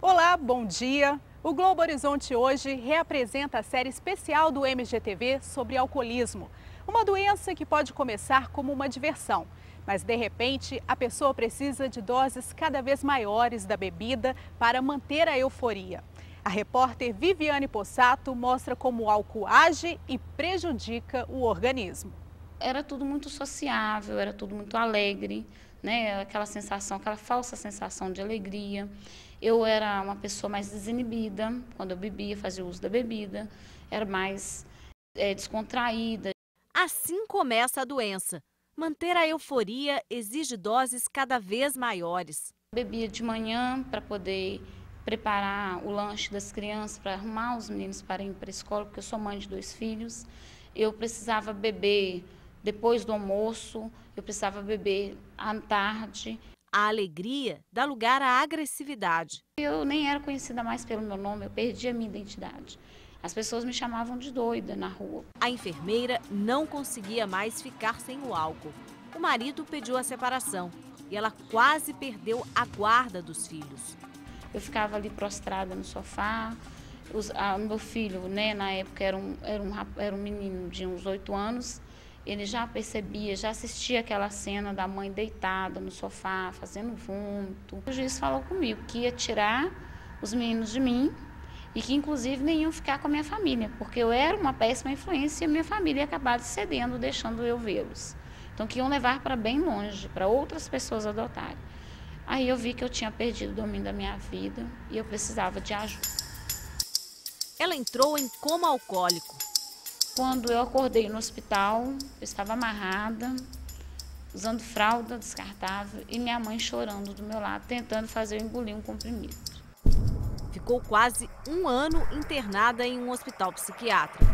Olá, bom dia! O Globo Horizonte hoje reapresenta a série especial do MGTV sobre alcoolismo. Uma doença que pode começar como uma diversão, mas de repente a pessoa precisa de doses cada vez maiores da bebida para manter a euforia. A repórter Viviane Possato mostra como o álcool age e prejudica o organismo. Era tudo muito sociável, era tudo muito alegre, né? Aquela sensação, aquela falsa sensação de alegria. Eu era uma pessoa mais desinibida quando eu bebia, fazia uso da bebida, era mais descontraída. Assim começa a doença. Manter a euforia exige doses cada vez maiores. Bebia de manhã para poder preparar o lanche das crianças, para arrumar os meninos para ir para a escola, porque eu sou mãe de 2 filhos. Eu precisava beber depois do almoço, eu precisava beber à tarde. A alegria dá lugar à agressividade. Eu nem era conhecida mais pelo meu nome, eu perdi a minha identidade. As pessoas me chamavam de doida na rua. A enfermeira não conseguia mais ficar sem o álcool. O marido pediu a separação e ela quase perdeu a guarda dos filhos. Eu ficava ali prostrada no sofá. Meu filho, né, na época era um menino de uns 8 anos, ele já percebia, já assistia aquela cena da mãe deitada no sofá, fazendo vômito. O juiz falou comigo que ia tirar os meninos de mim e que, inclusive, nem iam ficar com a minha família, porque eu era uma péssima influência e a minha família ia acabar cedendo, deixando eu vê-los. Então, que iam levar para bem longe, para outras pessoas adotarem. Aí eu vi que eu tinha perdido o domínio da minha vida e eu precisava de ajuda. Ela entrou em coma alcoólico. Quando eu acordei no hospital, eu estava amarrada, usando fralda descartável e minha mãe chorando do meu lado, tentando fazer eu engolir um comprimido. Ficou quase 1 ano internada em um hospital psiquiátrico.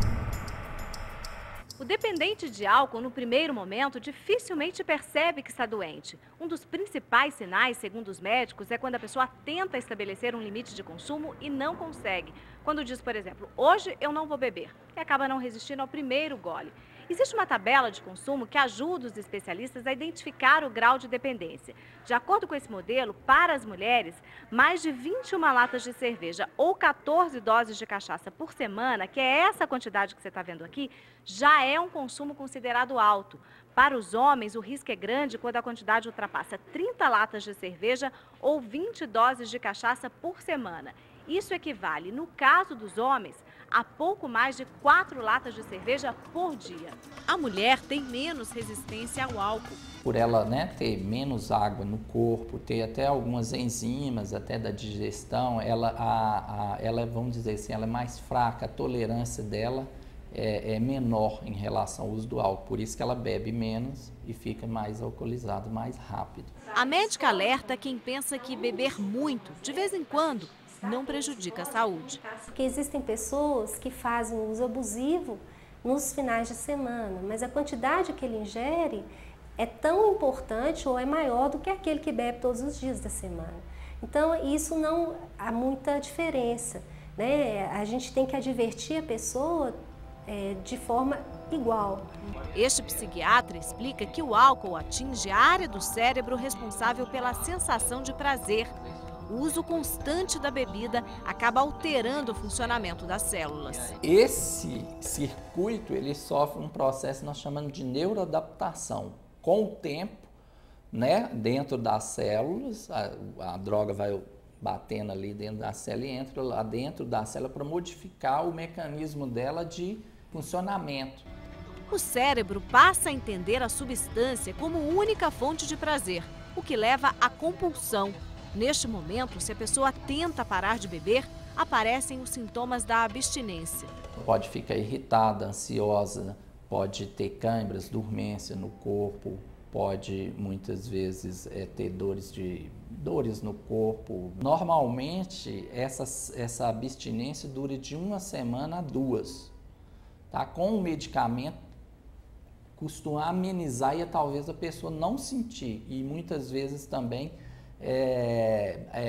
O dependente de álcool, no primeiro momento, dificilmente percebe que está doente. Um dos principais sinais, segundo os médicos, é quando a pessoa tenta estabelecer um limite de consumo e não consegue. Quando diz, por exemplo, hoje eu não vou beber, e acaba não resistindo ao primeiro gole. Existe uma tabela de consumo que ajuda os especialistas a identificar o grau de dependência. De acordo com esse modelo, para as mulheres, mais de 21 latas de cerveja ou 14 doses de cachaça por semana, que é essa quantidade que você está vendo aqui, já é um consumo considerado alto. Para os homens, o risco é grande quando a quantidade ultrapassa 30 latas de cerveja ou 20 doses de cachaça por semana. Isso equivale, no caso dos homens, a pouco mais de 4 latas de cerveja por dia. A mulher tem menos resistência ao álcool. Por ela, né, ter menos água no corpo, ter até algumas enzimas até da digestão, ela, vamos dizer assim, ela é mais fraca, a tolerância dela é menor em relação ao uso do álcool. Por isso que ela bebe menos e fica mais alcoolizada mais rápido. A médica alerta quem pensa que beber muito, de vez em quando, não prejudica a saúde. Porque existem pessoas que fazem uso abusivo nos finais de semana, mas a quantidade que ele ingere é tão importante ou é maior do que aquele que bebe todos os dias da semana. Então, isso não há muita diferença, né? A gente tem que advertir a pessoa de forma igual. Este psiquiatra explica que o álcool atinge a área do cérebro responsável pela sensação de prazer. O uso constante da bebida acaba alterando o funcionamento das células. Esse circuito, ele sofre um processo que nós chamamos de neuroadaptação. Com o tempo, né, dentro das células, a droga vai batendo ali dentro da célula e entra lá dentro da célula para modificar o mecanismo dela de funcionamento. O cérebro passa a entender a substância como única fonte de prazer, o que leva à compulsão. Neste momento, se a pessoa tenta parar de beber, aparecem os sintomas da abstinência. Pode ficar irritada, ansiosa, pode ter câimbras, dormência no corpo, pode muitas vezes ter dores no corpo. Normalmente, essa abstinência dura de 1 semana a 2. Tá? Com o medicamento, costuma amenizar e talvez a pessoa não sentir. E muitas vezes também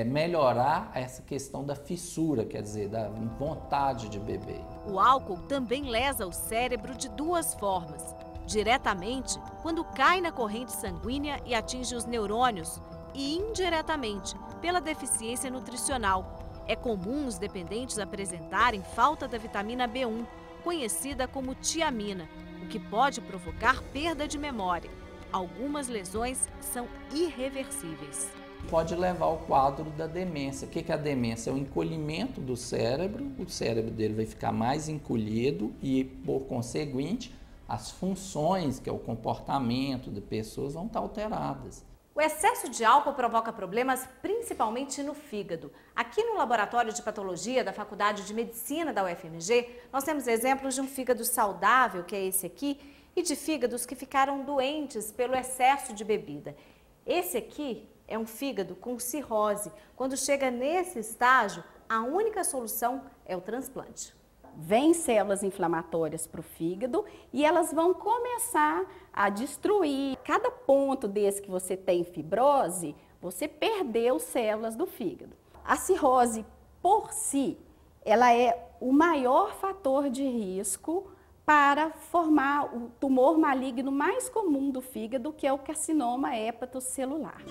melhorar essa questão da fissura, quer dizer, da vontade de beber. O álcool também lesa o cérebro de 2 formas. Diretamente, quando cai na corrente sanguínea e atinge os neurônios, e indiretamente, pela deficiência nutricional, É comum os dependentes apresentarem falta da vitamina B1, conhecida como tiamina, o que pode provocar perda de memória. Algumas lesões são irreversíveis. Pode levar ao quadro da demência. O que é a demência? É o encolhimento do cérebro, o cérebro dele vai ficar mais encolhido e, por conseguinte, as funções, que é o comportamento de pessoas, vão estar alteradas. O excesso de álcool provoca problemas principalmente no fígado. Aqui no Laboratório de Patologia da Faculdade de Medicina da UFMG, nós temos exemplos de um fígado saudável, que é esse aqui, e de fígados que ficaram doentes pelo excesso de bebida. Esse aqui é um fígado com cirrose. Quando chega nesse estágio, a única solução é o transplante. Vêm células inflamatórias para o fígado e elas vão começar a destruir. Cada ponto desse que você tem fibrose, você perdeu células do fígado. A cirrose, por si, ela é o maior fator de risco para formar o tumor maligno mais comum do fígado, que é o carcinoma hepatocelular.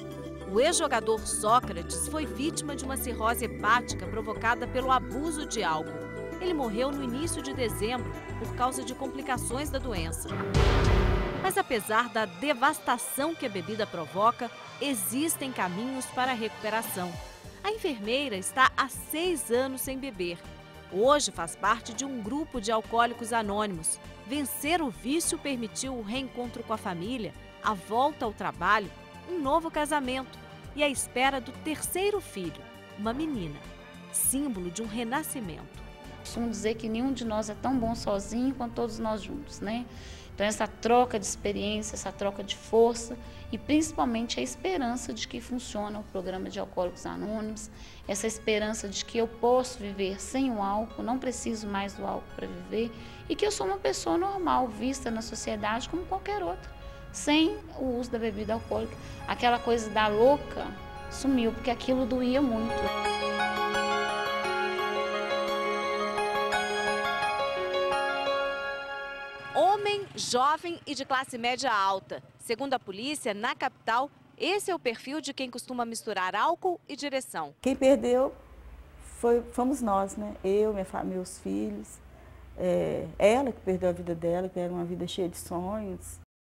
O ex-jogador Sócrates foi vítima de uma cirrose hepática provocada pelo abuso de álcool. Ele morreu no início de dezembro por causa de complicações da doença. Mas apesar da devastação que a bebida provoca, existem caminhos para a recuperação. A enfermeira está há 6 anos sem beber. Hoje faz parte de um grupo de alcoólicos anônimos. Vencer o vício permitiu o reencontro com a família, a volta ao trabalho, um novo casamento e a espera do 3º filho, uma menina, símbolo de um renascimento. Costumo dizer que nenhum de nós é tão bom sozinho quanto todos nós juntos, né? Então essa troca de experiência, essa troca de força e principalmente a esperança de que funciona o programa de Alcoólicos Anônimos, essa esperança de que eu posso viver sem o álcool, não preciso mais do álcool para viver e que eu sou uma pessoa normal, vista na sociedade como qualquer outra, sem o uso da bebida alcoólica. Aquela coisa da louca sumiu, porque aquilo doía muito. Homem, jovem e de classe média alta. Segundo a polícia, na capital, esse é o perfil de quem costuma misturar álcool e direção. Quem perdeu fomos nós, né? Eu, minha família, meus filhos. Ela que perdeu a vida dela, que era uma vida cheia de sonhos.